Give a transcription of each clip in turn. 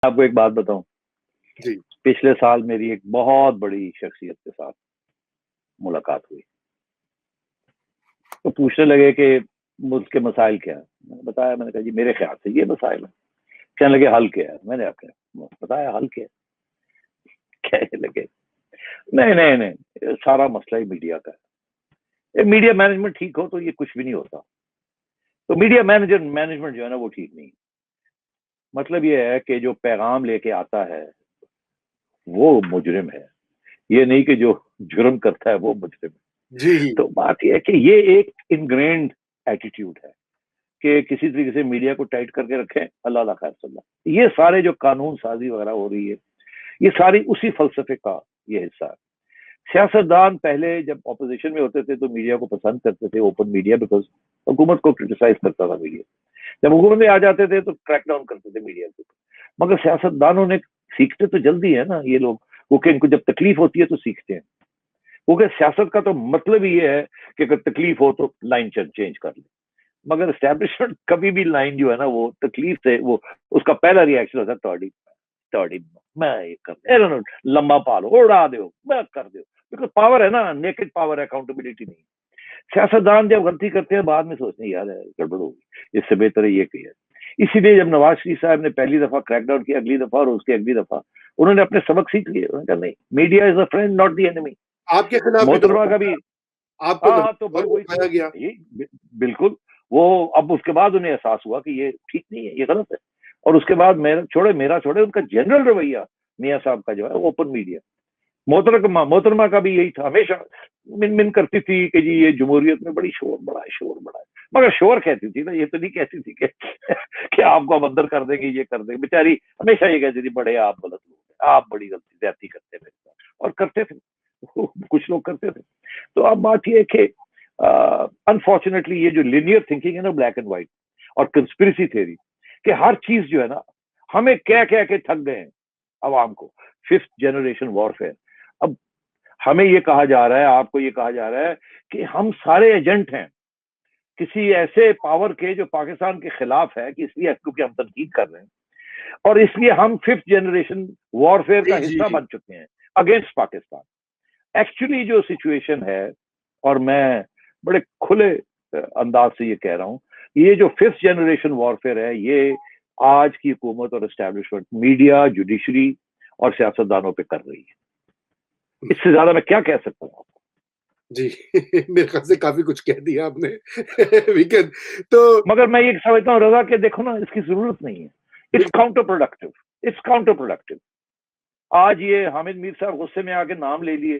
آپ کو ایک بات بتاؤں، جی پچھلے سال میری ایک بہت بڑی شخصیت کے ساتھ ملاقات ہوئی، تو پوچھنے لگے کہ ملک کے مسائل کیا ہیں. میں نے بتایا، میں نے کہا جی میرے خیال سے یہ مسائل ہیں. کہنے لگے حل کیا ہے؟ میں نے آپ بتایا حل کیا ہے. کہنے لگے نہیں نہیں نہیں، یہ سارا مسئلہ ہی میڈیا کا ہے. میڈیا مینجمنٹ ٹھیک ہو تو یہ کچھ بھی نہیں ہوتا. تو میڈیا مینجمنٹ جو ہے نا وہ ٹھیک نہیں. مطلب یہ ہے کہ جو پیغام لے کے آتا ہے وہ مجرم ہے، یہ نہیں کہ جو جرم کرتا ہے وہ مجرم ہے. جی تو بات یہ ہے کہ یہ ایک انگرینڈ ایٹیٹیوڈ ہے کہ کسی طریقے سے میڈیا کو ٹائٹ کر کے رکھیں. اللہ خیر صلی اللہ، یہ سارے جو قانون سازی وغیرہ ہو رہی ہے یہ ساری اسی فلسفے کا یہ حصہ ہے. سیاستدان پہلے جب اپوزیشن میں ہوتے تھے تو میڈیا کو پسند کرتے تھے، اوپن میڈیا، بیکاز حکومت کو کرٹیسائز کرتا تھا میڈیا. جب حکومت میں آ جاتے تھے تو کریک ڈاؤن کرتے تھے میڈیا کے اوپر. مگر سیاستدانوں نے سیکھتے تو جلدی ہے نا یہ لوگ، کیونکہ ان کو جب تکلیف ہوتی ہے تو سیکھتے ہیں. کیونکہ سیاست کا تو مطلب ہی یہ ہے کہ اگر تکلیف ہو تو لائن چینج کر لیں. مگر اسٹیبلشمنٹ کبھی بھی لائن جو ہے نا وہ تکلیف سے وہ اس کا پہلا ریئیکشن ہوتا ہے توڑی میں یہ کر لمبا پالو اڑا دو میں کر دو. بیکاز پاور ہے نا، نیکڈ پاور ہے، اکاؤنٹیبلٹی نہیں. سیاستدان جب غلطی کرتے ہیں بعد میں سوچتے ہیں یار گڑبڑ ہوگی، اس سے بہتر یہ کیا. اسی لیے جب نواز شریف صاحب نے پہلی دفعہ کریک ڈاؤن کیا، اگلی دفعہ اور اس کی اگلی دفعہ انہوں نے اپنے سبق سیکھ لیے. انہوں نے کہا نہیں، media is a friend not the enemy. آپ کے خلاف بھی محترمہ کا بھی آپ کو تو بھائی وہی اٹھایا گیا. بالکل. وہ اب اس کے بعد انہیں احساس ہوا کہ یہ ٹھیک نہیں ہے، یہ غلط ہے. اور اس کے بعد میرا چھوڑے ان کا جنرل رویہ میاں صاحب کا جو ہے اوپن میڈیا. محترمہ کا بھی یہی تھا، ہمیشہ من کرتی تھی کہ جی یہ جمہوریت میں بڑا ہے. مگر شور کہتی تھی نا، یہ تو نہیں کہتی تھی کہ آپ کو ہم اندر کر دیں گے، یہ کر دیں گے. بیچاری ہمیشہ یہ کہتی تھی بڑے آپ غلط لوگ ہیں، آپ بڑی غلطی زیادتی کرتے میرے ساتھ. اور کرتے تھے، کچھ لوگ کرتے تھے. تو اب بات یہ ہے کہ انفارچونیٹلی یہ جو لینئر تھنکنگ ہے نا، بلیک اینڈ وائٹ، اور کنسپریسی تھیوری کہ ہر چیز جو ہے نا ہمیں کہہ کے تھک گئے ہیں عوام کو. 5th generation warfare. اب ہمیں یہ کہا جا رہا ہے، آپ کو یہ کہا جا رہا ہے کہ ہم سارے ایجنٹ ہیں کسی ایسے پاور کے جو پاکستان کے خلاف ہے، کہ اس لیے کیونکہ ہم تنقید کر رہے ہیں اور اس لیے ہم 5th جنریشن وارفیئر کا حصہ بن چکے ہیں اگینسٹ پاکستان. ایکچولی جو سچویشن ہے، اور میں بڑے کھلے انداز سے یہ کہہ رہا ہوں، یہ جو 5th جنریشن وارفیئر ہے یہ آج کی حکومت اور اسٹیبلشمنٹ میڈیا، جوڈیشری اور سیاستدانوں پہ کر رہی ہے. اس سے زیادہ میں کیا کہہ سکتا ہوں آپ کو؟ جی میرے خیال سے کافی کچھ کہہ دیا آپ نے. ویکینڈ تو مگر میں یہ سمجھتا ہوں رضا کہ دیکھو نا، اس کی ضرورت نہیں ہے. اٹس کاؤنٹر پروڈکٹیو. آج یہ حامد میر صاحب غصے میں آ کے نام لے لیے،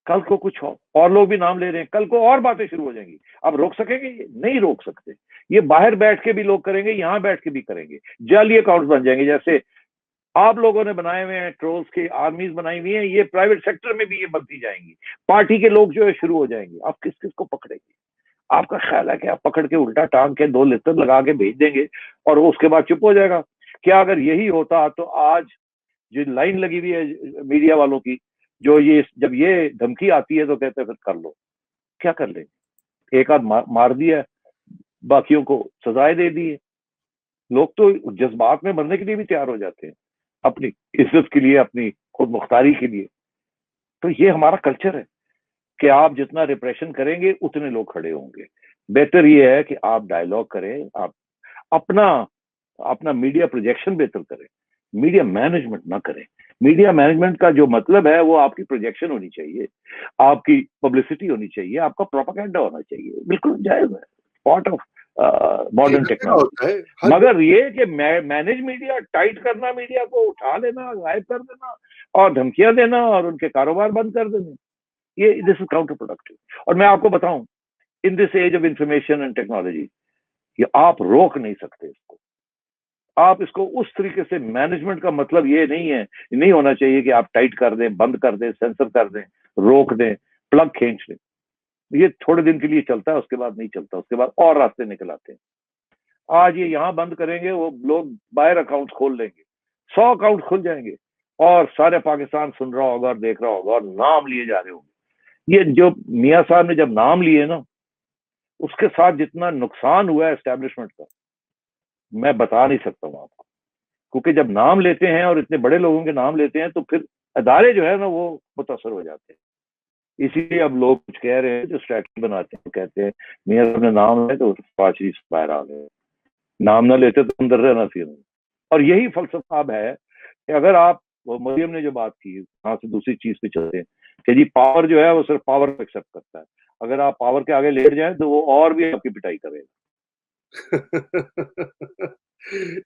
کل کو کچھ اور لوگ بھی نام لے رہے ہیں، کل کو اور باتیں شروع ہو جائیں گی. اب روک سکیں گے؟ نہیں روک سکتے. یہ باہر بیٹھ کے بھی لوگ کریں گے، یہاں بیٹھ کے بھی کریں گے. جعلی اکاؤنٹس بن جائیں گے، جیسے آپ لوگوں نے بنائے ہوئے ہیں، ٹرولز کی آرمیز بنائی ہوئی ہیں. یہ پرائیویٹ سیکٹر میں بھی یہ بنتی جائیں گی. پارٹی کے لوگ جو ہے شروع ہو جائیں گے. آپ کس کو پکڑیں گے؟ آپ کا خیال ہے کہ آپ پکڑ کے الٹا ٹانگ کے 2 لتر لگا کے بھیج دیں گے اور اس کے بعد چپ ہو جائے گا؟ کیا اگر یہی ہوتا تو آج جو لائن لگی ہوئی ہے میڈیا والوں کی، جو جب یہ دھمکی آتی ہے تو کہتے ہیں پھر کر لو. کیا کر لیں گے؟ ایک آدھ مار دیا، باقیوں کو سزائے دے دی. لوگ تو جذبات میں مرنے کے لیے بھی تیار ہو جاتے ہیں، اپنی عزت کے لیے، اپنی خود مختاری کے لیے. تو یہ ہمارا کلچر ہے کہ آپ جتنا ریپریشن کریں گے اتنے لوگ کھڑے ہوں گے. بہتر یہ ہے کہ آپ ڈائیلاگ کریں، آپ اپنا میڈیا پروجیکشن بہتر کریں، میڈیا مینجمنٹ نہ کریں. میڈیا مینجمنٹ کا جو مطلب ہے وہ آپ کی پروجیکشن ہونی چاہیے، آپ کی پبلسٹی ہونی چاہیے، آپ کا پروپیگنڈا ہونا چاہیے. بالکل جائز ہے، پارٹ آف ماڈرن ٹیکنالوجی. مگر یہ کہ مینج میڈیا، ٹائٹ کرنا میڈیا کو، اٹھا لینا، غائب کر دینا اور دھمکیاں دینا اور ان کے کاروبار بند کر دینا، یہ دس از کاؤنٹر پروڈکٹیو. اور میں آپ کو بتاؤں، in this age of information and technology یہ آپ روک نہیں سکتے اس کو. آپ اس کو اس طریقے سے مینجمنٹ کا مطلب یہ نہیں ہونا چاہیے کہ آپ ٹائٹ کر دیں، بند کر دیں، سینسر کر دیں، روک دیں، پلگ کھینچ دیں. یہ تھوڑے دن کے لیے چلتا ہے، اس کے بعد نہیں چلتا، اس کے بعد اور راستے نکل آتے ہیں. آج یہ یہاں بند کریں گے، وہ لوگ باہر اکاؤنٹ کھول لیں گے، 100 اکاؤنٹ کھل جائیں گے اور سارے پاکستان سن رہا ہوگا اور دیکھ رہا ہوگا اور نام لیے جا رہے ہوں گے. یہ جو میاں صاحب نے جب نام لیے نا، اس کے ساتھ جتنا نقصان ہوا ہے اسٹیبلشمنٹ کا میں بتا نہیں سکتا ہوں آپ کو. کیونکہ جب نام لیتے ہیں اور اتنے بڑے لوگوں کے نام لیتے ہیں تو پھر ادارے جو ہے نا وہ متاثر ہو جاتے ہیں. اسی لیے اب لوگ کچھ کہہ رہے ہیں جو اسٹریٹجی بناتے ہیں کہتے ہیں میاں صاحب نے نام لے تو پانچ شریف باہر آ گئے, نام نہ لیتے تو اندر رہنا سی. اور یہی فلسفہ اب ہے کہ اگر آپ مریم نے جو بات کی یہاں سے دوسری چیز پہ چلتے ہیں کہ جی پاور جو ہے وہ صرف پاور کو ایکسپٹ کرتا ہے, اگر آپ پاور کے آگے لیٹ جائیں تو وہ اور بھی آپ کی پٹائی کرے گا.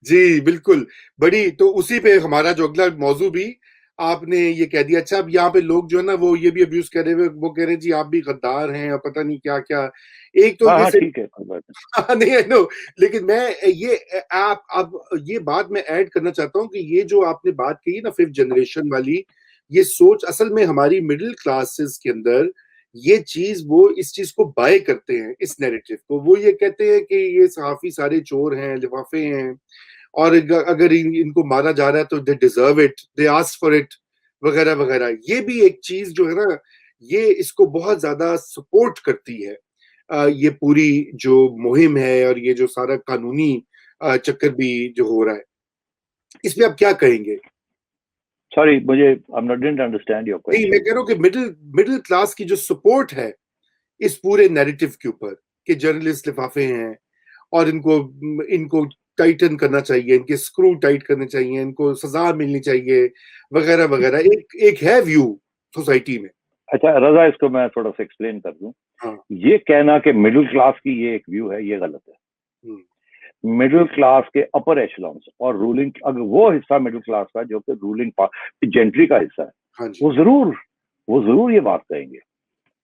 جی بالکل. بڑی تو اسی پہ ہمارا جو اگلا موضوع بھی آپ نے یہ کہہ دیا. اچھا اب یہاں پہ لوگ جو ہے نا وہ یہ بھی ابیوز کر رہے ہوئے, وہ کہہ رہے ہیں جی آپ بھی غدار ہیں اور پتہ نہیں کیا کیا. ایک تو ہاں یہ ہاں ٹھیک ہے نہیں I know, لیکن میں یہ آپ اب یہ بات میں ایڈ کرنا چاہتا ہوں کہ یہ جو آپ نے بات کہی نا ففتھ جنریشن والی, یہ سوچ اصل میں ہماری مڈل کلاسز کے اندر یہ چیز, وہ اس چیز کو بائی کرتے ہیں اس نیریٹو کو. وہ یہ کہتے ہیں کہ یہ صحافی سارے چور ہیں, لفافے ہیں, اور اگر ان کو مارا جا رہا ہے تو they deserve it, they ask for it وغیرہ وغیرہ. یہ بھی ایک چیز جو ہے نا یہ اس کو بہت زیادہ سپورٹ کرتی ہے, یہ پوری جو مہم ہے اور یہ جو سارا قانونی چکر بھی جو ہو رہا ہے. اس میں آپ کیا کہیں گے؟ سوری مجھے didn't understand your نہیں, question. میں کہہ رہا ہوں کہ مڈل کلاس کی جو سپورٹ ہے اس پورے نیریٹو کے اوپر کہ جرنلسٹ لفافے ہیں اور ان کو ٹائٹن کرنا چاہیے, ان کے اسکرو ٹائٹ کرنے چاہیے, ان کو سزا ملنی چاہیے وغیرہ وغیرہ, ایک ہے ویو سوسائٹی میں. اچھا رضا اس کو میں تھوڑا سا ایکسپلین کر دوں. ہاں یہ کہنا کہ مڈل کلاس کی یہ ایک ویو ہے یہ غلط ہے. مڈل کلاس کے اپر ایشلانس اور رولنگ, اگر وہ حصہ مڈل کلاس کا جو کہ رولنگ جینٹری کا حصہ ہے, وہ ضرور یہ بات کہیں گے.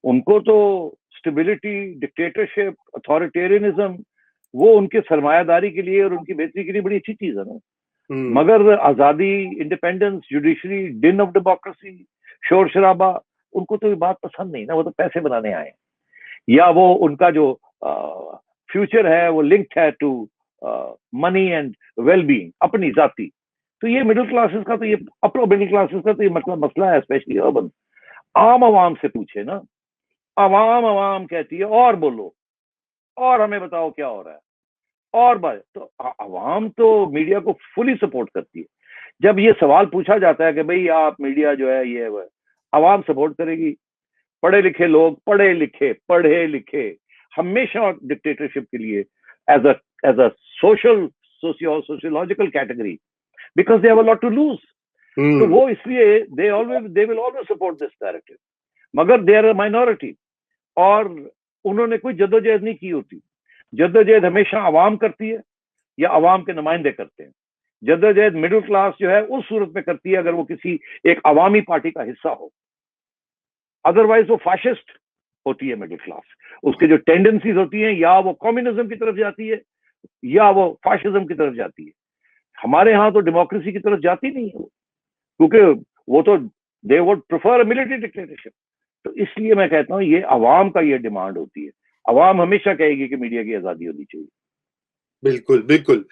ان کو تو اسٹیبلٹی, ڈکٹیٹرشپ, اتھارٹیرینزم وہ ان کے سرمایہ داری کے لیے اور ان کی بہتری کے لیے بڑی اچھی چیز ہے نا. مگر آزادی, independence, judiciary, done of democracy, شور شرابہ, ان کو تو یہ بات پسند نہیں نا. وہ تو پیسے بنانے آئے, یا وہ ان کا جو فیوچر ہے وہ لنکڈ ہے to money and well being اپنی ذاتی. تو یہ مڈل کلاسز کا تو یہ اپر مڈل کلاسز کا تو یہ مسئلہ ہے, اسپیشلی اربن. عام عوام سے پوچھے نا, عوام کہتی ہے اور بولو اور ہمیں بتاؤ کیا ہو رہا ہے اور بات. تو عوام تو میڈیا کو فلی سپورٹ کرتی ہے. جب یہ سوال پوچھا جاتا ہے کہ بھئی آپ میڈیا جو ہے یہ عوام سپورٹ کرے گی. پڑھے لکھے لوگ, پڑھے لکھے ہمیشہ ڈکٹیٹرشپ کے لیے as a sociological category, because they have a lot to lose. تو وہ اس لیے they will always support this narrative. مگر they are a minority, اور انہوں نے کوئی جدوجہد نہیں کی ہوتی. جدوجہد ہمیشہ عوام کرتی ہے یا عوام کے نمائندے کرتے ہیں. جدوجہد مڈل کلاس جو ہے اس صورت میں کرتی ہے اگر وہ کسی ایک عوامی پارٹی کا حصہ ہو. ادروائز وہ فاشسٹ ہوتی ہے مڈل کلاس. اس کے جو ٹینڈنسیز ہوتی ہیں یا وہ کمیونزم کی طرف جاتی ہے یا وہ فاشزم کی طرف جاتی ہے. ہمارے ہاں تو ڈیموکریسی کی طرف جاتی نہیں ہے, کیونکہ وہ تو they would prefer a military dictatorship. تو اس لیے میں کہتا ہوں یہ عوام کا یہ ڈیمانڈ ہوتی ہے. عوام ہمیشہ کہے گی کہ میڈیا کی آزادی ہونی چاہیے. بالکل بالکل.